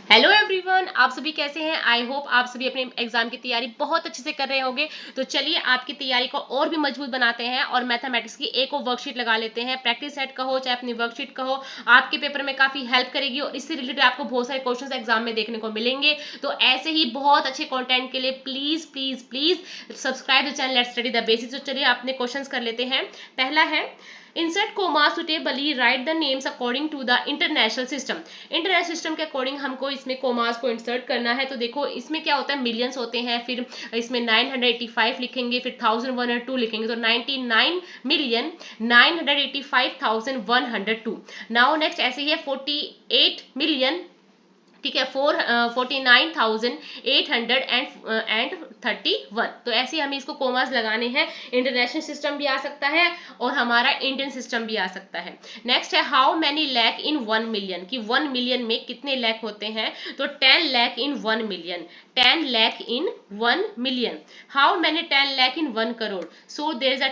Hello everyone, आप सभी कैसे हैं। आई होप आप सभी अपने एग्जाम की तैयारी बहुत अच्छे से कर रहे होंगे। तो चलिए आपकी तैयारी को और भी मजबूत बनाते हैं और मैथमेटिक्स की एक और वर्कशीट लगा लेते हैं। प्रैक्टिस सेट कहो चाहे अपनी वर्कशीट कहो, आपके पेपर में काफी हेल्प करेगी और इससे रिलेटेड आपको बहुत सारे क्वेश्चंस एग्जाम में देखने को मिलेंगे। तो ऐसे ही बहुत अच्छे कंटेंट के लिए please please please subscribe the channel let's study the basics. तो चलिए अपने क्वेश्चंस कर लेते हैं। पहला है insert comma suitably write the names according to the international system। International system के अकॉर्डिंग हमको इसमें कोमास को इंसर्ट करना है। तो देखो इसमें क्या होता है, मिलियंस होते हैं, फिर इसमें 985 लिखेंगे, फिर 1102 लिखेंगे, तो 99,985,102। नाउ नेक्स्ट ऐसे ही है 48 मिलियन, ठीक है, 49,831। तो ऐसे हमें इसको कोमास लगाने हैं। इंटरनेशनल सिस्टम भी आ सकता है और हमारा इंडियन सिस्टम भी आ सकता है। नेक्स्ट है how many lakh in 1 million, कि 1 मिलियन में कितने लैक होते हैं। तो 10 lakh in 1 million, 10 lakh in 1 million. How many 10 lakh in 1 crore, so there is a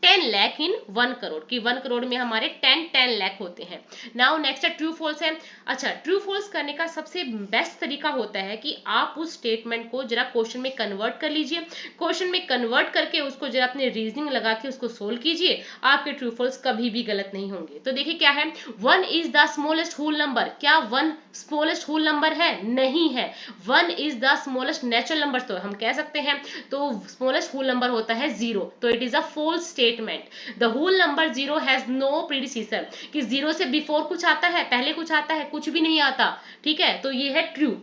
10 lakh in 1 crore, कि 1 करोड़ में हमारे 10 लैक होते हैं। नाउ नेक्स्ट है ट्रू फॉल्स है। अच्छा, ट्रू फॉल्स करने का सबसे बेस्ट तरीका होता है कि आप उस स्टेटमेंट को जरा क्वेश्चन में कन्वर्ट कर लीजिए। क्वेश्चन में कन्वर्ट करके उसको जरा अपने रीजनिंग लगा के उसको सोल्व कीजिए, आपके ट्रू फॉल्स कभी भी गलत नहीं होंगे। तो देखिए क्या है, 1 is the smallest whole number. क्या 1 स्मॉलेस्ट होल नंबर है? नहीं है। 1 is the smallest natural number, तो हम कह सकते हैं। तो स्मॉलेस्ट होल नंबर होता है 0, तो it is a false statement. The whole number 0 has no predecessor, कि 0 से बिफोर कुछ आता है, पहले कुछ आता है, कुछ भी नहीं आता। ठीक है, तो ये है true.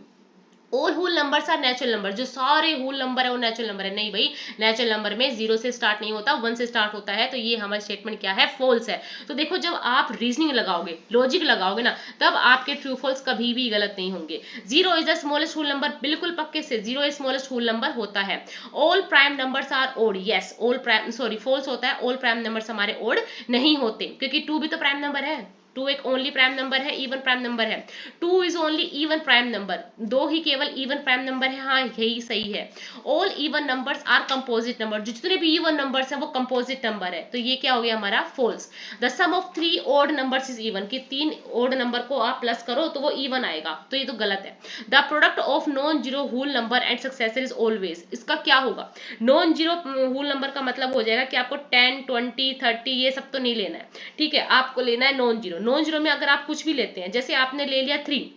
All whole numbers are natural number, जो सारे होल नंबर है वो नेचुरल नंबर है। नहीं भाई, नेचुरल नंबर में 0 से स्टार्ट नहीं होता, 1 से स्टार्ट होता है। तो ये हमारा स्टेटमेंट क्या है, फॉल्स है। तो देखो जब आप रीजनिंग लगाओगे, लॉजिक लगाओगे ना, तब आपके ट्रू फॉल्स कभी भी गलत नहीं होंगे। 0 is the smallest whole number, बिल्कुल पक्के से 0 इज स्मॉलेस्ट होल नंबर होता है। All prime numbers are odd, yes all prime, sorry false होता है। ऑल प्राइम नंबर्स हमारे ओड नहीं होते, क्योंकि 2 भी तो प्राइम नंबर है। 2 एक ओनली प्राइम नंबर है, इवन प्राइम नंबर है। 2 is only even prime number, 2 ही केवल इवन प्राइम नंबर है। हाँ यही सही है। All even numbers are composite number, जितने भी इवन नंबर्स हैं वो कंपोजिट नंबर है। तो ये क्या हो गया हमारा, false. The sum of 3 odd numbers is even, कि 3 ओड नंबर को आप प्लस करो तो वो इवन आएगा, तो ये तो गलत है। The product of non zero whole number and successor is always, इसका क्या होगा, नॉन जीरो होल नंबर का मतलब हो जाएगा कि आपको 10 20 30 ये सब तो नहीं लेना है। ठीक है, आपको लेना है नॉन जीरो। नॉन जीरो में अगर आप कुछ भी लेते हैं, जैसे आपने ले लिया 3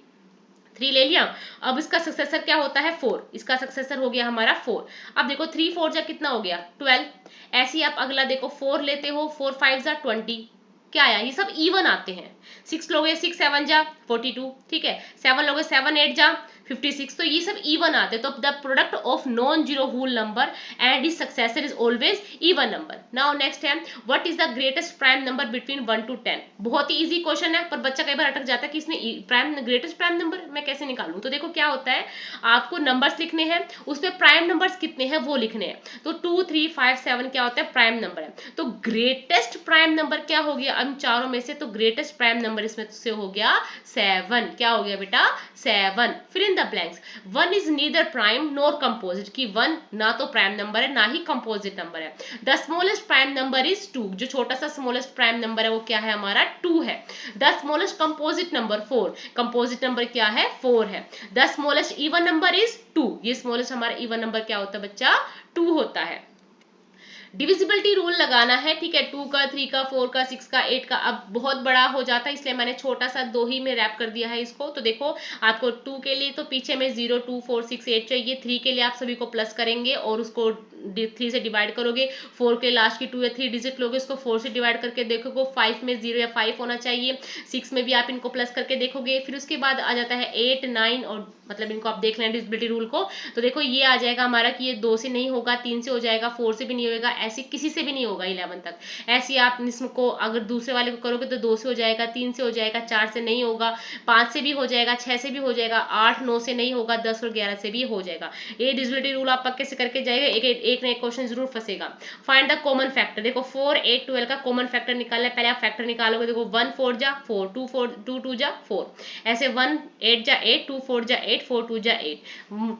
ले लिया, अब इसका सक्सेसर क्या होता है 4, इसका सक्सेसर हो गया हमारा 4। अब देखो 3 4 जा कितना हो गया 12। ऐसे ही आप अगला देखो 4 लेते हो, 4 5 जा 20, क्या आया, ये सब इवन आते हैं। 6 लोगे 6 7 जा 42, ठीक है, 7 लोगे 7 8 जा 56, तो ये सब इवन आते हैं। तो the product of non zero whole number and is successor is always even number. Now next है what is the greatest prime number between 1 to 10। बहुत ही इजी क्वेश्चन है, पर बच्चा कई बार अटक जाता है कि इसमें प्राइम ग्रेटेस्ट प्राइम नंबर मैं कैसे निकालूं। तो देखो क्या होता है, आपको नंबर्स लिखने हैं, उसमें प्राइम नंबर्स कितने हैं वो लिखने हैं। तो 2 3 5 7 क्या होता है, प्राइम नंबर है। तो ग्रेटेस्ट प्राइम नंबर क्या हो गया इन चारों में से, तो ग्रेटेस्ट प्राइम नंबर इसमें से हो गया 7। क्या हो गया बेटा, 7। फिर in the blanks, 1 is neither prime nor composite, कि 1 ना तो प्राइम नंबर है ना ही कंपोजिट नंबर है। The smallest prime number is 2, जो छोटा सा स्मॉलेस्ट प्राइम नंबर है वो क्या है हमारा 2 है। The smallest composite number 4, composite number क्या है 4 है। The smallest even number is 2, ये स्मॉलेस्ट हमारा इवन नंबर क्या होता है बच्चा, 2 होता है। डिविजिबिलिटी रूल लगाना है, ठीक है, 2 का 3 का 4 का 6 का 8 का। अब बहुत बड़ा हो जाता है इसलिए मैंने छोटा सा 2 ही में रैप कर दिया है इसको। तो देखो आपको 2 के लिए तो पीछे में 0 2 4 6 8 चाहिए, 3 के लिए आप सभी को प्लस करेंगे और उसको 3 से डिवाइड करोगे, 4 के लास्ट की 2 या 3 डिजिट लोगे, उसको 4 से डिवाइड करके देखोगे, 5 में 0 या 5 होना चाहिए, 6 में भी आप इनको प्लस करके देखोगे। फिर उसके बाद आ जाता है 8 9, और मतलब इनको आप देख लें डिविजिबिलिटी रूल को। तो देखो ये आ जाएगा हमारा कि ये 2 से नहीं होगा, 3 से हो जाएगा, 4 से भी नहीं होगा, ऐसे किसी से भी नहीं होगा 11 तक। ऐसे आप इसको अगर दूसरे वाले को करोगे तो 2 से हो जाएगा, 3 से हो जाएगा, 4 से नहीं होगा, 5 से भी हो जाएगा, 6 से भी हो जाएगा, 8 9 से नहीं होगा, 10 और 11 से भी हो जाएगा। ये डिविजिबिलिटी रूल आप पक्के से करके जाएगा, एक ना एक क्वेश्चन जरूर फंसेगा। फाइंड द कॉमन फैक्टर, देखो 4 8 12 का कॉमन फैक्टर निकालना है। पहले आप फैक्टर निकालोगे, देखो 1 4 जा 4, 2 2 जा 4, ऐसे 1 8 जा 8, 2 4 जा 8, 4 2 जा 8,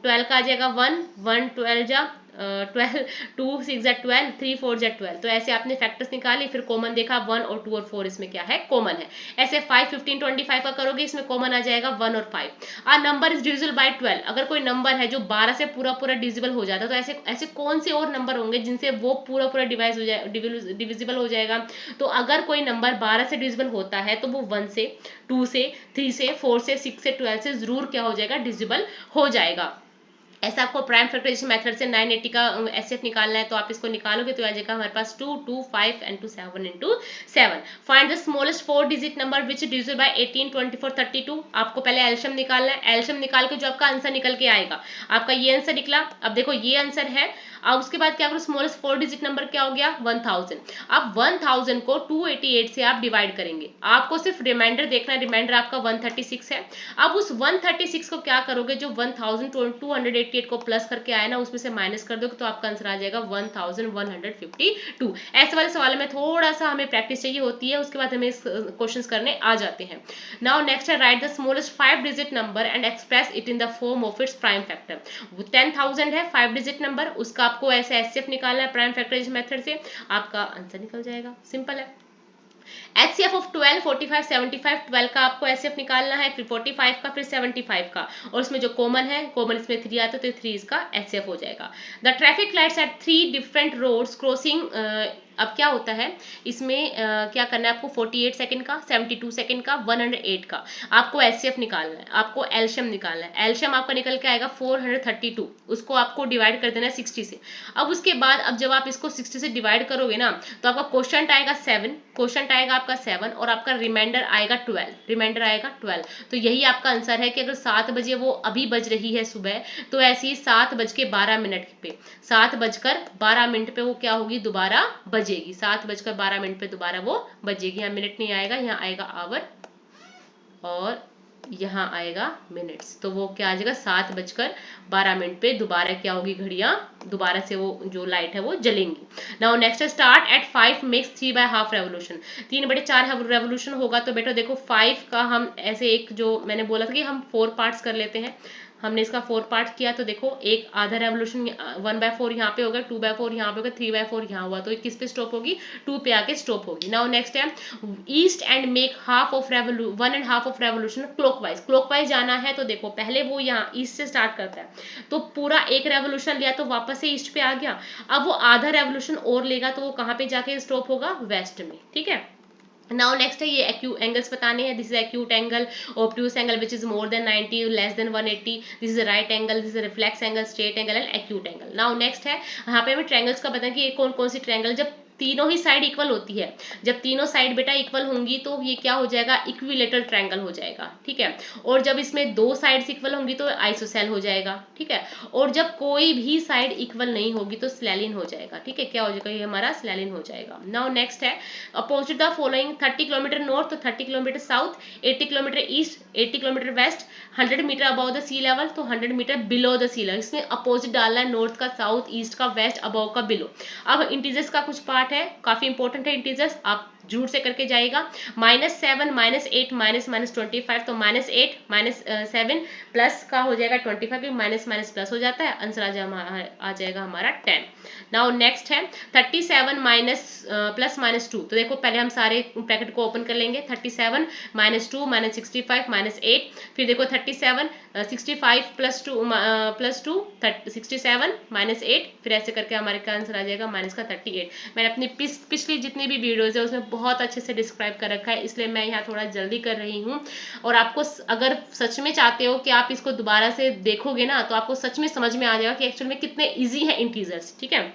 12 का आ जाएगा 1 1 12 जा 12, 2 6 12, 3 4 12। तो ऐसे आपने फैक्टर्स निकाले, फिर कॉमन देखा 1 और 2 और 4 इसमें क्या है, कॉमन है। ऐसे 5 15 25 का करोगे, इसमें कॉमन आ जाएगा 1 और 5। आ नंबर इज डिविजिबल बाय 12। अगर कोई नंबर है जो 12 से पूरा पूरा डिविजिबल हो जाता है, तो ऐसे ऐसे कौन से और नंबर होंगे जिनसे वो पूरा पूरा डिवाइस हो जाए, डिविजिबल हो जाएगा। तो अगर कोई नंबर 12 से डिविजिबल होता है तो वो 1 से, 2 से, 3 से, 4 से, 6 से, 12 से जरूर क्या हो जाएगा, डिविजिबल हो जाएगा। ऐसा आपको प्राइम फैक्टराइजेशन मेथड से 980 का एचसीएफ निकालना है, तो आप इसको निकालोगे तो आ जाएगा हमारे पास 2 2 5 and 2 7 into 7। Find the smallest 4 digit number which divisible by 18 24 32। आपको पहले एलसीएम निकालना है। एलसीएम निकाल के जो आपका आंसर निकल के आएगा, आपका ये आंसर निकला। अब देखो ये आंसर है। अब उसके बाद क्या करो, स्मॉलेस्ट 4 डिजिट नंबर क्या हो गया, 1000। अब 1000 को 288 से आप डिवाइड करेंगे। आपको सिर्फ रिमाइंडर देखना है, रिमाइंडर आपका 136 है। अब उस 136 को क्या करोगे, जो 1288 को प्लस करके आया ना, उसमें से माइनस कर दोगे तो आपका आंसर आ जाएगा 1152। ऐसे वाले सवाल में थोड़ा सा हमें प्रैक्टिस चाहिए होती है, उसके बाद हमें क्वेश्चंस करने आ जाते हैं। नाउ नेक्स्ट है, right the smallest 5 digit number and express it in the form of its prime factor. 10,000 है 5 डिजिट नंबर, उसका आपको ऐसे एचसीएफ निकालना है प्राइम फैक्टराइजेशन मेथड से, आपका आंसर निकल जाएगा। सिंपल है। एचसीएफ ऑफ 12 45 75, 12 का आपको एचसीएफ निकालना है, फिर 45 का, फिर 75 का, और इसमें जो कॉमन है, कॉमन इसमें 3 आता है तो 3 इसका एचसीएफ हो जाएगा। The traffic lights at 3 different roads crossing. अब क्या होता है इसमें, क्या करना है आपको, 48 सेकंड का, 72 सेकंड का, 108 का आपको एचसीएफ निकालना है, आपको एलसीएम निकालना है। एलसीएम आपका निकल के आएगा 432, उसको आपको डिवाइड कर देना है 60 से। अब उसके बाद अब जब आप इसको 60 से डिवाइड करोगे ना, तो आपका क्वेश्चन आएगा 7, क्वेश्चन आएगा आपका 7, और आपका रिमाइंडर आएगा 12, रिमाइंडर आएगा 12। तो यही आपका आंसर है कि अगर 7 बजे वो अभी बज रही है सुबह, तो ऐसी ही 7:12 पे, 7:12 पे वो क्या होगी, दोबारा बजेगी। 7:12 पे दोबारा वो बजेगी। यहाँ मिनट नहीं आएगा, यहाँ आएगा आवर और यहाँ आएगा मिनट्स। तो वो क्या आ जाएगा, 7:12 पे दोबारा क्या होगी, घड़ियां दोबारा से वो जो लाइट है वो जलेंगी। Now next start at 5 makes 3/2 revolution. 3/4 revolution होगा। तो बेटा देखो 5 का हम ऐसे एक, जो मैंने बोला था कि हम 4 पार्ट्स कर लेते हैं, हमने इसका 4 पार्ट किया। तो देखो एक आधा रेवोल्यूशन 1/4 यहाँ पे होगा, 2/4 यहाँ पे होगा, 3/4 यहाँ हुआ, तो किस पे स्टॉप होगी, 2 पे आके स्टॉप होगी। नाउ नेक्स्ट है, east and make half of revolution, 1.5 of revolution clockwise. Clockwise जाना है तो देखो पहले वो यहाँ ईस्ट से स्टार्ट करता है, तो पूरा एक रेवोल्यूशन लिया तो वापस से ईस्ट पे आ गया। अब वो आधा रेवोल्यूशन और लेगा तो वो कहाँ पे जाके स्टॉप होगा, वेस्ट में। ठीक है। नाउ नेक्स्ट है, ये एक्यू एंगल्स बताने हैं। This is acute angle, obtuse angle which is more than 90, less than 180। This is right angle, this is reflex angle, straight angle and acute angle. Now next है, यहाँ पे हमें triangles का बताएं कि ये कौन कौन सी ट्रायंगल, जब तीनों ही साइड इक्वल होती है, जब तीनों साइड बेटा इक्वल होंगी तो ये क्या हो जाएगा, इक्विलेटरल ट्रायंगल हो जाएगा। ठीक है। और जब इसमें 2 साइड्स इक्वल होंगी तो आइसोसेल हो जाएगा। ठीक है। और जब कोई भी साइड इक्वल नहीं होगी तो स्लेलिन हो जाएगा। ठीक है, क्या हो जाएगा, ये हमारा स्लेलिन हो जाएगा। नाउ नेक्स्ट है, opposite the following 30 kilometre north, तो 30 kilometre south, 80 kilometre east, 80 kilometre west, 100 metre above the sea level, तो 100 metre below the sea level. इसमें अपोजिट डालना है, नॉर्थ का, साउथ, ईस्ट का, वेस्ट, अबव का, बिलो। अब इंटीजर्स का कुछ पार्ट है, काफी इंपॉर्टेंट है इंटीजर्स, आप जरूर से करके जाएगा। -7 -8 -25, तो -8 -7 प्लस का हो जाएगा 25, माइनस माइनस प्लस हो जाता है, आंसर आ जाएगा हमारा 10। नाउ नेक्स्ट है 37 प्लस -2, तो देखो पहले हम सारे ब्रैकेट को ओपन कर लेंगे। 37 -2 -65 -8, फिर देखो 37 65 +2 67 -8, फिर ऐसे करके हमारे का आंसर आ जाएगा माइनस का 38। मैंने अपनी पिछली जितनी भी वीडियोज है उसमें बहुत अच्छे से डिस्क्राइब कर रखा है, इसलिए मैं यहाँ थोड़ा जल्दी कर रही हूँ। और आपको अगर सच में चाहते हो कि आप इसको दोबारा से देखोगे ना, तो आपको सच में समझ में आ जाएगा कि एक्चुअल में कितने ईजी है इंटीजर्स। ठीक है।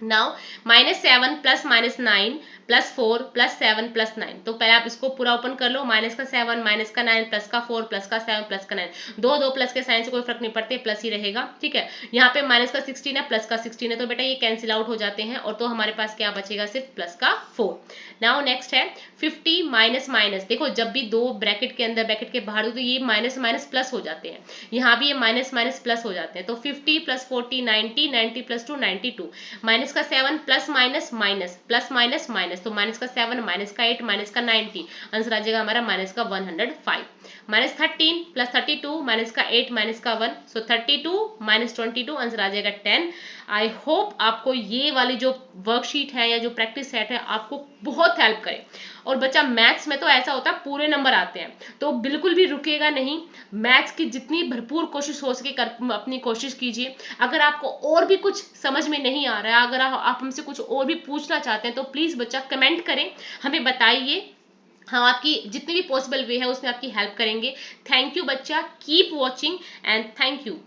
नाउ -7 प्लस -9 +4 +7 +9, तो पहले आप इसको पूरा ओपन कर लो। -7 -9 प्लस का 4 प्लस का 7 प्लस का 9, दो प्लस के साइन से कोई फर्क नहीं पड़ते, प्लस ही रहेगा। ठीक है। यहाँ पे -16 है, प्लस का 16 है, तो बेटा ये कैंसिल आउट हो जाते हैं, और तो हमारे पास क्या बचेगा, सिर्फ प्लस का 4। नाउ नेक्स्ट है 50 माइनस, देखो जब भी दो ब्रैकेट के अंदर ब्रैकेट के बाहर हो तो ये माइनस माइनस प्लस हो जाते हैं, यहाँ भी ये माइनस माइनस प्लस हो जाते हैं। तो 50 + 40 90, 90 + 2 92, माइनस का 7 plus minus minus plus minus, तो माइनस का 7 माइनस का 8 माइनस का 90, आंसर आ जाएगा हमारा माइनस का 105। -13 + 32 माइनस का 8 माइनस का 1, सो 32 - 22 आंसर आ जाएगा 10। आई होप आपको ये वाली जो वर्कशीट है या जो प्रैक्टिस सेट है आपको बहुत हेल्प करे। और बच्चा मैथ्स में तो ऐसा होता है पूरे नंबर आते हैं, तो बिल्कुल भी रुकेगा नहीं, मैथ्स की जितनी भरपूर कोशिश हो सके अपनी कोशिश कीजिए। अगर आपको और भी कुछ समझ में नहीं आ रहा है, अगर आप हमसे कुछ और भी पूछना चाहते हैं तो प्लीज बच्चा कमेंट करें, हमें बताइए, हम आपकी जितनी भी पॉसिबल वे है उसमें आपकी हेल्प करेंगे। थैंक यू बच्चा, keep watching and thank you.